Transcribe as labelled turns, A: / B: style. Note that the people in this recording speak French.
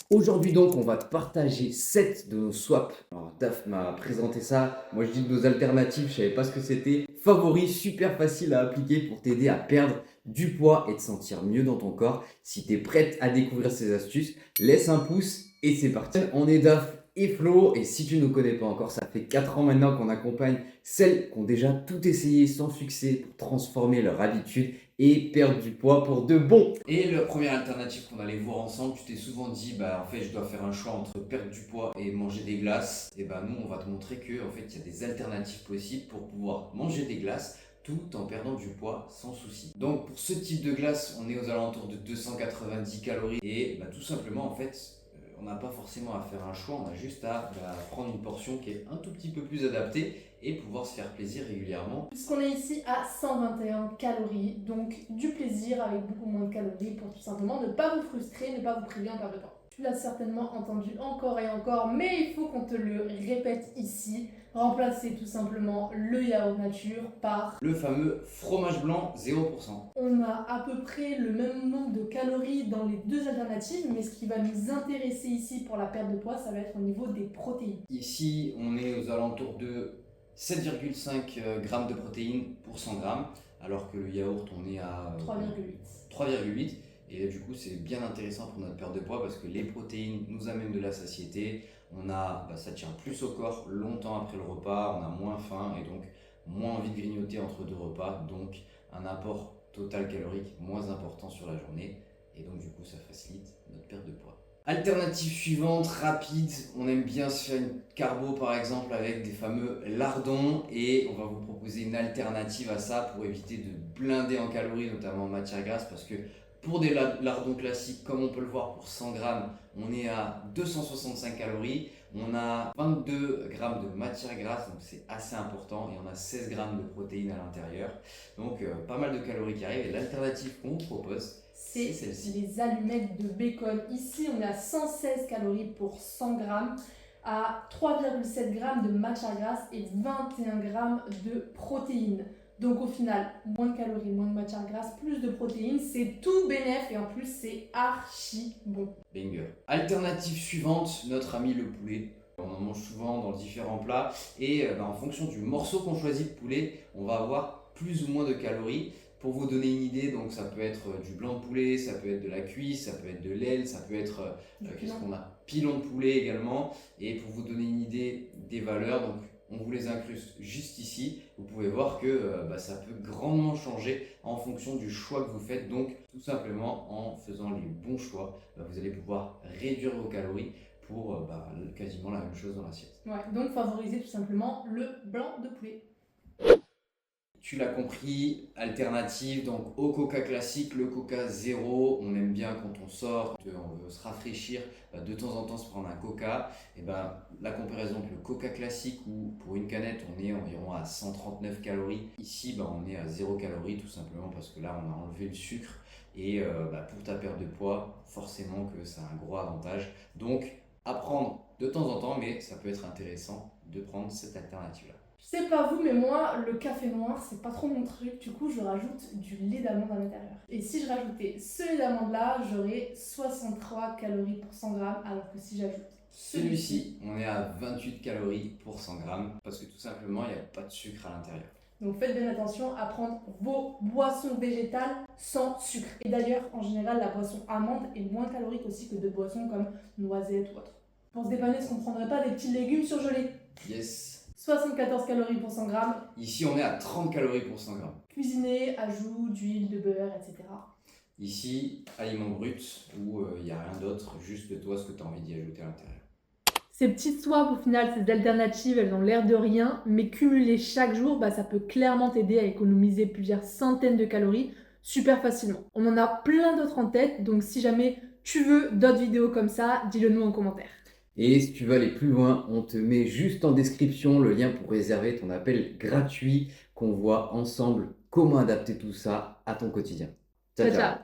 A: Aujourd'hui donc, on va te partager 7 de nos swaps. Alors Daf m'a présenté ça, moi je dis de nos alternatives, je savais pas ce que c'était. Favoris super facile à appliquer pour t'aider à perdre du poids et te sentir mieux dans ton corps. Si tu es prête à découvrir ces astuces, laisse un pouce et c'est parti. On est Daf et Flo, et si tu ne nous connais pas encore, ça fait 4 ans maintenant qu'on accompagne celles qui ont déjà tout essayé sans succès pour transformer leur habitude et perdre du poids pour de bon. Et la première alternative qu'on allait voir ensemble, tu t'es souvent dit, bah en fait je dois faire un choix entre perdre du poids et manger des glaces. Et bah nous on va te montrer que en fait il y a des alternatives possibles pour pouvoir manger des glaces tout en perdant du poids sans souci. Donc pour ce type de glace, on est aux alentours de 290 calories et bah, tout simplement en fait on n'a pas forcément à faire un choix, on a juste à prendre une portion qui est un tout petit peu plus adaptée et pouvoir se faire plaisir régulièrement.
B: Puisqu'on est ici à 121 calories, donc du plaisir avec beaucoup moins de calories pour tout simplement ne pas vous frustrer, ne pas vous priver en perte de temps. Tu l'as certainement entendu encore et encore, mais il faut qu'on te le répète ici. Remplacer tout simplement le yaourt nature par
A: le fameux fromage blanc 0%.
B: On a à peu près le même nombre de calories dans les deux alternatives, mais ce qui va nous intéresser ici pour la perte de poids, ça va être au niveau des protéines.
A: Ici, on est aux alentours de 7,5 g de protéines pour 100 g, alors que le yaourt, on est à
B: 3,8.
A: 3,8. Et du coup, c'est bien intéressant pour notre perte de poids parce que les protéines nous amènent de la satiété. Ça tient plus au corps longtemps après le repas, on a moins faim et donc moins envie de grignoter entre deux repas. Donc, un apport total calorique moins important sur la journée. Et donc, du coup, ça facilite notre perte de poids. Alternative suivante, rapide, on aime bien se faire une carbo par exemple avec des fameux lardons et on va vous proposer une alternative à ça pour éviter de blinder en calories, notamment en matière grasse, parce que pour des lardons classiques, comme on peut le voir pour 100 g, on est à 265 calories, on a 22 g de matière grasse, donc c'est assez important, et on a 16 g de protéines à l'intérieur, donc pas mal de calories qui arrivent, et l'alternative qu'on vous propose,
B: c'est
A: celle-ci.
B: les allumettes de bacon. Ici, on est à 116 calories pour 100 grammes, à 3,7 g de matière grasse et 21 g de protéines. Donc au final, moins de calories, moins de matière grasse, plus de protéines, c'est tout bénef et en plus c'est archi bon.
A: Banger. Alternative suivante, notre ami le poulet. On en mange souvent dans différents plats et en fonction du morceau qu'on choisit de poulet, on va avoir plus ou moins de calories. Pour vous donner une idée, donc ça peut être du blanc de poulet, ça peut être de la cuisse, ça peut être de l'aile, ça peut être qu'est-ce qu'on a, pilon de poulet également. Et pour vous donner une idée des valeurs, donc on vous les incruste juste ici. Vous pouvez voir que ça peut grandement changer en fonction du choix que vous faites. Donc tout simplement en faisant les bons choix, vous allez pouvoir réduire vos calories pour quasiment la même chose dans l'assiette.
B: Ouais, donc favoriser tout simplement le blanc de poulet.
A: Tu l'as compris, alternative donc au Coca classique, le Coca zéro. On aime bien quand on sort, on veut se rafraîchir, de temps en temps se prendre un Coca. Et la comparaison avec le Coca classique où pour une canette on est environ à 139 calories. Ici on est à 0 calories tout simplement parce que là on a enlevé le sucre. Et pour ta perte de poids, forcément que ça a un gros avantage. Donc à prendre de temps en temps, mais ça peut être intéressant de prendre cette alternative-là.
B: Je sais pas vous, mais moi, le café noir, c'est pas trop mon truc. Du coup, je rajoute du lait d'amande à l'intérieur. Et si je rajoutais ce lait d'amande là, j'aurais 63 calories pour 100 grammes, alors que si j'ajoute
A: celui-ci, on est à 28 calories pour 100 grammes, parce que tout simplement, il n'y a pas de sucre à l'intérieur.
B: Donc faites bien attention à prendre vos boissons végétales sans sucre. Et d'ailleurs, en général, la boisson amande est moins calorique aussi que d'autres boissons comme noisettes ou autre. Pour se dépanner, est-ce qu'on prendrait pas des petits légumes surgelés?
A: Yes.
B: 74 calories pour 100 grammes.
A: Ici, on est à 30 calories pour 100 grammes.
B: Cuisiner, ajout d'huile, de beurre, etc.
A: Ici, aliment brut, où il n'y a rien d'autre, juste toi, ce que tu as envie d'y ajouter à l'intérieur.
B: Ces petites swaps, au final, ces alternatives, elles ont l'air de rien, mais cumulées chaque jour, ça peut clairement t'aider à économiser plusieurs centaines de calories super facilement. On en a plein d'autres en tête, donc si jamais tu veux d'autres vidéos comme ça, dis-le nous en commentaire.
A: Et si tu veux aller plus loin, on te met juste en description le lien pour réserver ton appel gratuit, qu'on voit ensemble comment adapter tout ça à ton quotidien.
B: Ciao, ciao.